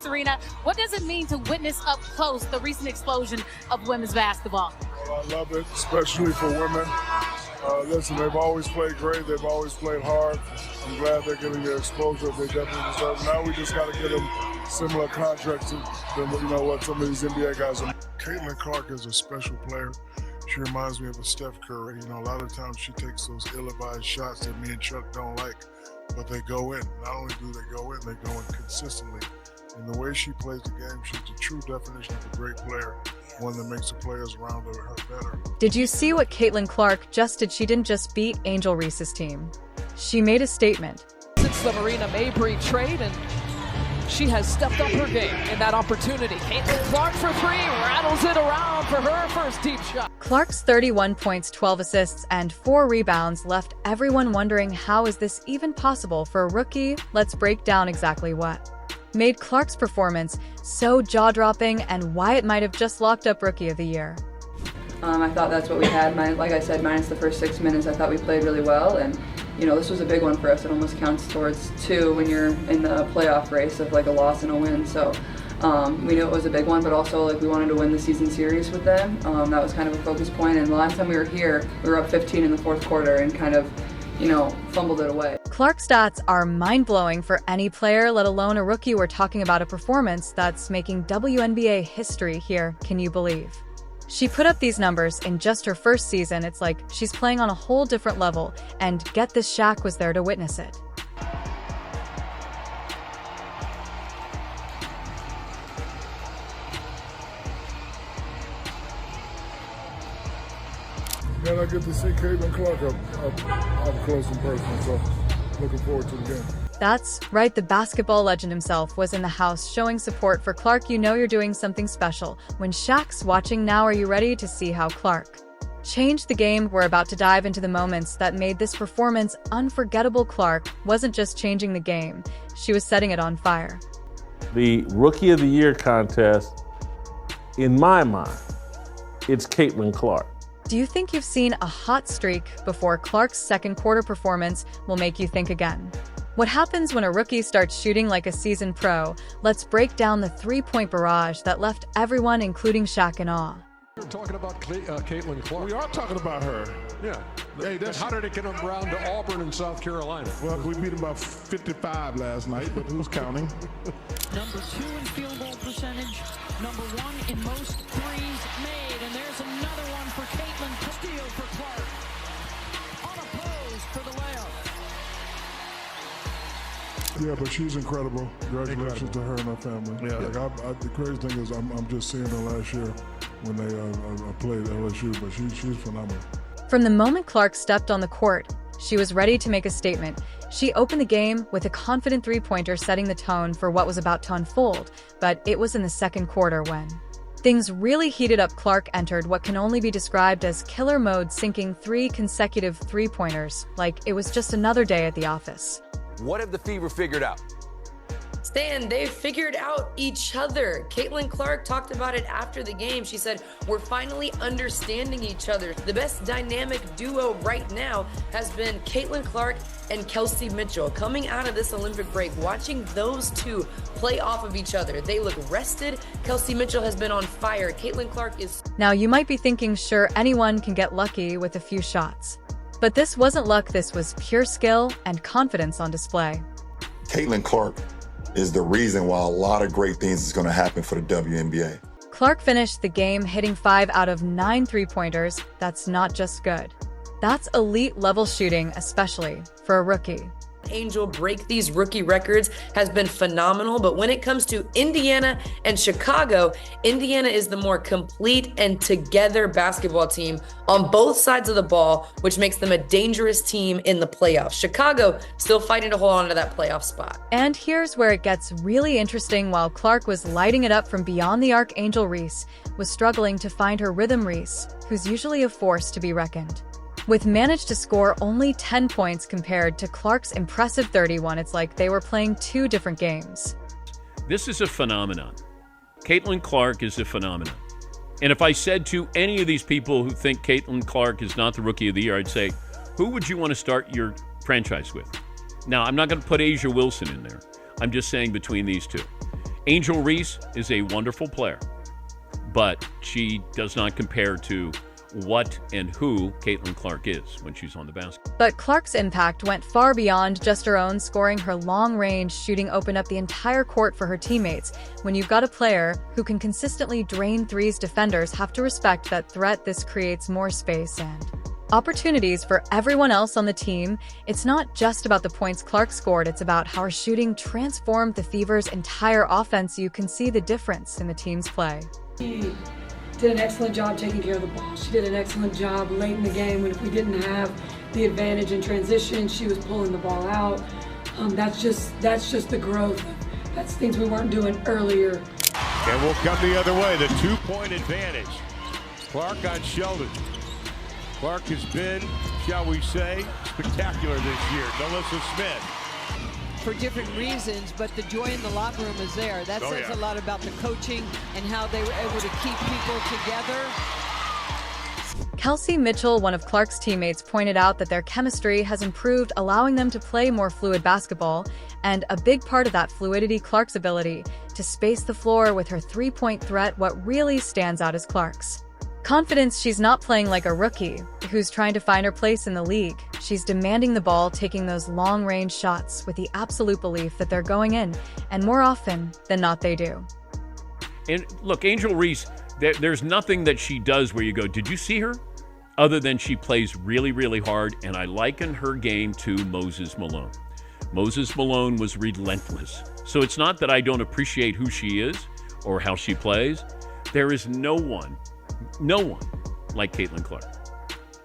Serena, what does it mean to witness up close the recent explosion of women's basketball? Well, I love it, especially for women. Listen, they've always played great. They've always played hard. I'm glad they're getting the exposure they definitely deserve. Now we just got to get them similar contracts than what some of these NBA guys are. Caitlin Clark is a special player. She reminds me of a Steph Curry. A lot of times she takes those ill-advised shots that me and Chuck don't like, but they go in. Not only do they go in consistently. And the way she plays the game, she's the true definition of a great player, one that makes the players around her better. Did you see what Caitlin Clark just did? She didn't just beat Angel Reese's team. She made a statement. Since the Marina Mabry trade, and she has stepped up her game in that opportunity. Caitlin Clark for three, rattles it around for her first deep shot. Clark's 31 points, 12 assists, and 4 rebounds left everyone wondering, how is this even possible for a rookie? Let's break down exactly what made Clark's performance so jaw-dropping and why it might have just locked up Rookie of the Year. I thought that's what we had. Like I said, minus the first 6 minutes, I thought we played really well. And, this was a big one for us. It almost counts towards 2 when you're in the playoff race of like a loss and a win. So we knew it was a big one, but also we wanted to win the season series with them. That was kind of a focus point. And the last time we were here, we were up 15 in the fourth quarter and kind of, fumbled it away. Clark's stats are mind-blowing for any player, let alone a rookie. We're talking about a performance that's making WNBA history here. Can you believe? She put up these numbers in just her first season. It's like she's playing on a whole different level. And get this, Shaq was there to witness it. And I get to see Caitlin Clark up close in person, so looking forward to the game. That's right, the basketball legend himself was in the house showing support for Clark. You're doing something special when Shaq's watching. Now are you ready to see how Clark changed the game? We're about to dive into the moments that made this performance unforgettable. Clark wasn't just changing the game, she was setting it on fire. The Rookie of the Year contest, in my mind, it's Caitlin Clark. Do you think you've seen a hot streak before? Clark's second quarter performance will make you think again. What happens when a rookie starts shooting like a seasoned pro? Let's break down the three-point barrage that left everyone, including Shaq, in awe. We're talking about Caitlin Clark. We are talking about her. Yeah. Hey, how did it get them around to Auburn and South Carolina? Well, we beat them by 55 last night, but who's counting? Number 2 in field goal percentage, number 1 in most threes made, and there's another one for Caitlin. Steal for Clark. Unopposed for the layup. Yeah, but she's incredible. Congratulations to her and her family. Yeah. The crazy thing is I'm just seeing her last year when they played LSU, but she's phenomenal. From the moment Clark stepped on the court, she was ready to make a statement. She opened the game with a confident three-pointer, setting the tone for what was about to unfold. But it was in the second quarter when things really heated up. Clark entered what can only be described as killer mode, sinking 3 consecutive three-pointers like it was just another day at the office. What have the Fever figured out? Stan, they figured out each other. Caitlin Clark talked about it after the game. She said, we're finally understanding each other. The best dynamic duo right now has been Caitlin Clark and Kelsey Mitchell. Coming out of this Olympic break, watching those two play off of each other. They look rested. Kelsey Mitchell has been on fire. Caitlin Clark is... Now you might be thinking, sure, anyone can get lucky with a few shots. But this wasn't luck, this was pure skill and confidence on display. Caitlin Clark is the reason why a lot of great things is going to happen for the WNBA. Clark finished the game hitting 5 out of 9 three-pointers. That's not just good. That's elite-level shooting, especially for a rookie. Angel break these rookie records has been phenomenal, but when it comes to Indiana and Chicago, Indiana is the more complete and together basketball team on both sides of the ball, which makes them a dangerous team in the playoffs. Chicago still fighting to hold on to that playoff spot. And here's where it gets really interesting. While Clark was lighting it up from beyond the arc, Angel Reese was struggling to find her rhythm. Reese, who's usually a force to be reckoned with, managed to score only 10 points compared to Clark's impressive 31. It's like they were playing 2 different games. This is a phenomenon. Caitlin Clark is a phenomenon. And if I said to any of these people who think Caitlin Clark is not the Rookie of the Year, I'd say, who would you want to start your franchise with? Now, I'm not going to put Asia Wilson in there. I'm just saying between these two. Angel Reese is a wonderful player, but she does not compare to what and who Caitlin Clark is when she's on the basket. But Clark's impact went far beyond just her own scoring. Her long-range shooting opened up the entire court for her teammates. When you've got a player who can consistently drain threes, defenders have to respect that threat. This creates more space and opportunities for everyone else on the team. It's not just about the points Clark scored, it's about how her shooting transformed the Fever's entire offense. You can see the difference in the team's play. She did an excellent job taking care of the ball. She did an excellent job late in the game when if we didn't have the advantage in transition, she was pulling the ball out. That's just the growth. That's things we weren't doing earlier. And we'll come the other way, the 2-point advantage. Clark on Sheldon. Clark has been, shall we say, spectacular this year. Melissa Smith. For different reasons, but the joy in the locker room is there. That says a lot about the coaching and how they were able to keep people together. Kelsey Mitchell, one of Clark's teammates, pointed out that their chemistry has improved, allowing them to play more fluid basketball. And a big part of that fluidity, Clark's ability to space the floor with her three-point threat. What really stands out is Clark's confidence. She's not playing like a rookie who's trying to find her place in the league. She's demanding the ball, taking those long-range shots with the absolute belief that they're going in, and more often than not, they do. And look, Angel Reese, there's nothing that she does where you go, did you see her? Other than she plays really, really hard, and I liken her game to Moses Malone. Moses Malone was relentless. So it's not that I don't appreciate who she is or how she plays. There is no one like Caitlin Clark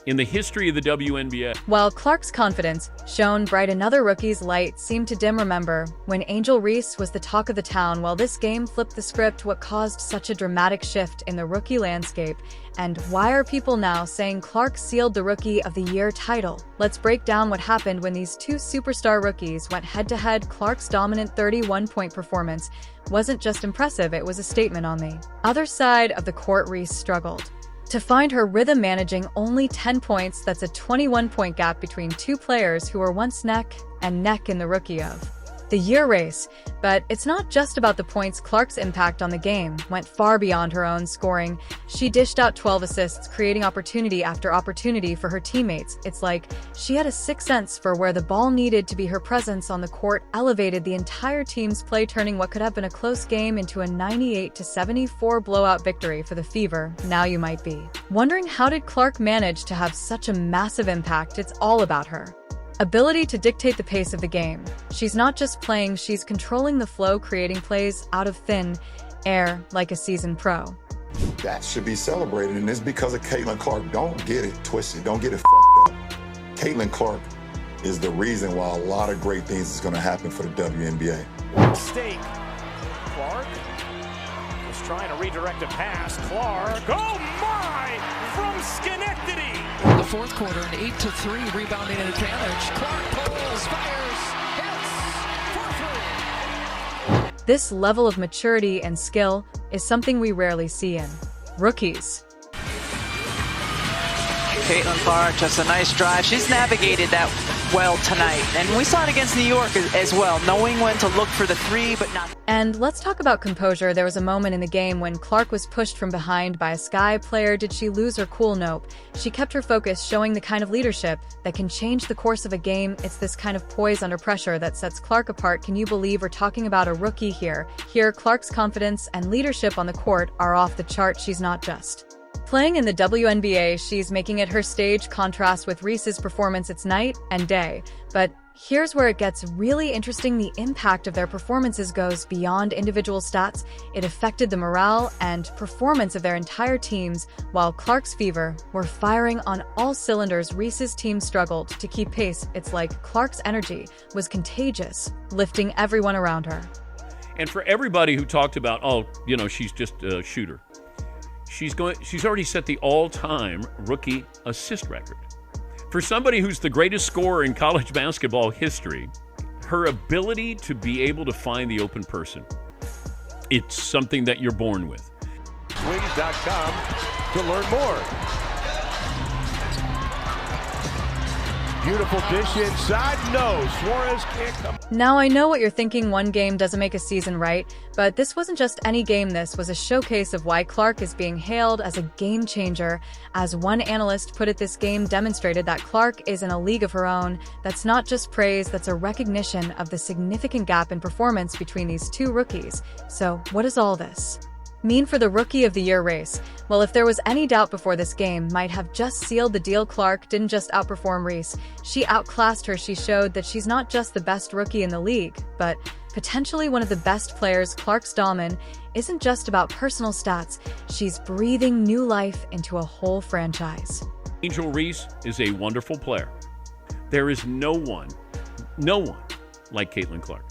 in the history of the WNBA. While Clark's confidence shone bright, another rookie's light seemed to dim. Remember when Angel Reese was the talk of the town? Well, this game flipped the script. What caused such a dramatic shift in the rookie landscape? And why are people now saying Clark sealed the Rookie of the Year title? Let's break down what happened when these two superstar rookies went head-to-head. Clark's dominant 31-point performance wasn't just impressive, it was a statement. On the other side of the court, Reese struggled to find her rhythm, managing only 10 points. That's a 21-point gap between two players who were once neck and neck in the Rookie of the Year race. But it's not just about the points. Clark's impact on the game went far beyond her own scoring. She dished out 12 assists, creating opportunity after opportunity for her teammates. It's like she had a sixth sense for where the ball needed to be. Her presence on the court elevated the entire team's play, turning what could have been a close game into a 98-74 blowout victory for the Fever. Now you might be wondering, how did Clark manage to have such a massive impact? It's all about her ability to dictate the pace of the game. She's not just playing, she's controlling the flow, creating plays out of thin air like a seasoned pro. That should be celebrated, and it's because of Caitlin Clark. Don't get it twisted. Don't get it fucked up. Caitlin Clark is the reason why a lot of great things is going to happen for the WNBA. Mistake. Clark was trying to redirect a pass. Clark, oh my, from Schenectady. The fourth quarter, an 8-3 rebounding advantage. Clark pulls, fires, hits, 4-3. This level of maturity and skill is something we rarely see in rookies. Caitlin Clark, just a nice drive. She's navigated that well tonight. And we saw it against New York as well, knowing when to look for the three, but not. And let's talk about composure. There was a moment in the game when Clark was pushed from behind by a Sky player. Did she lose her cool? Nope. She kept her focus, showing the kind of leadership that can change the course of a game. It's this kind of poise under pressure that sets Clark apart. Can you believe we're talking about a rookie here? Here, Clark's confidence and leadership on the court are off the chart. She's not just playing in the WNBA, she's making it her stage. Contrast with Reese's performance, it's night and day. But here's where it gets really interesting. The impact of their performances goes beyond individual stats. It affected the morale and performance of their entire teams. While Clark's Fever were firing on all cylinders, Reese's team struggled to keep pace. It's like Clark's energy was contagious, lifting everyone around her. And for everybody who talked about, she's just a shooter, she's already set the all-time rookie assist record. For somebody who's the greatest scorer in college basketball history, her ability to be able to find the open person, it's something that you're born with. Wings.com to learn more. Beautiful dish inside. No, Suarez can't come. Now, I know what you're thinking, one game doesn't make a season, right? But this wasn't just any game, this was a showcase of why Clark is being hailed as a game changer. As one analyst put it, this game demonstrated that Clark is in a league of her own. That's not just praise, that's a recognition of the significant gap in performance between these two rookies. So, what does all this mean for the Rookie of the Year race? Well, if there was any doubt before, this game might have just sealed the deal. Clark didn't just outperform Reese, she outclassed her. She showed that she's not just the best rookie in the league, but potentially one of the best players. Clark's dominance isn't just about personal stats, she's breathing new life into a whole franchise. Angel Reese is a wonderful player. There is no one like Caitlin Clark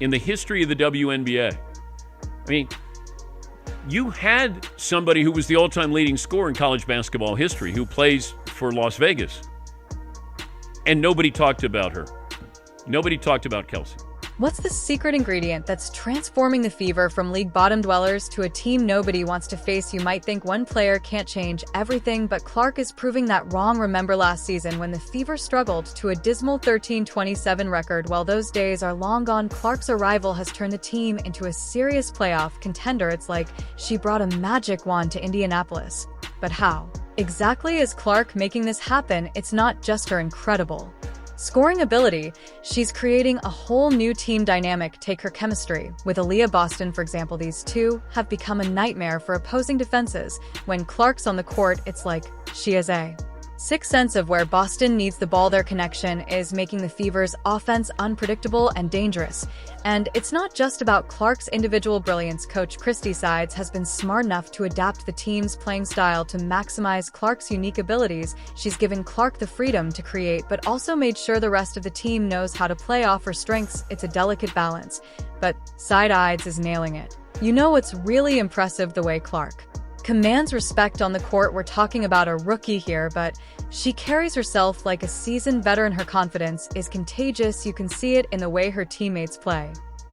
in the history of the WNBA. I mean, you had somebody who was the all-time leading scorer in college basketball history who plays for Las Vegas, and nobody talked about her. Nobody talked about Kelsey. What's the secret ingredient that's transforming the Fever from league bottom dwellers to a team nobody wants to face? You might think one player can't change everything, but Clark is proving that wrong. Remember last season when the Fever struggled to a dismal 13-27 record? Well, those days are long gone. Clark's arrival has turned the team into a serious playoff contender. It's like she brought a magic wand to Indianapolis. But how exactly is Clark making this happen? It's not just her incredible scoring ability, she's creating a whole new team dynamic. Take her chemistry with Aaliyah Boston, for example. These two have become a nightmare for opposing defenses. When Clark's on the court, it's like she has a sixth sense of where Boston needs the ball. Their connection is making the Fever's offense unpredictable and dangerous. And it's not just about Clark's individual brilliance. Coach Christy Sides has been smart enough to adapt the team's playing style to maximize Clark's unique abilities. She's given Clark the freedom to create, but also made sure the rest of the team knows how to play off her strengths. It's a delicate balance, but Sides is nailing it. You know what's really impressive? The way Clark commands respect on the court. We're talking about a rookie here, but she carries herself like a seasoned veteran. Her confidence is contagious. You can see it in the way her teammates play.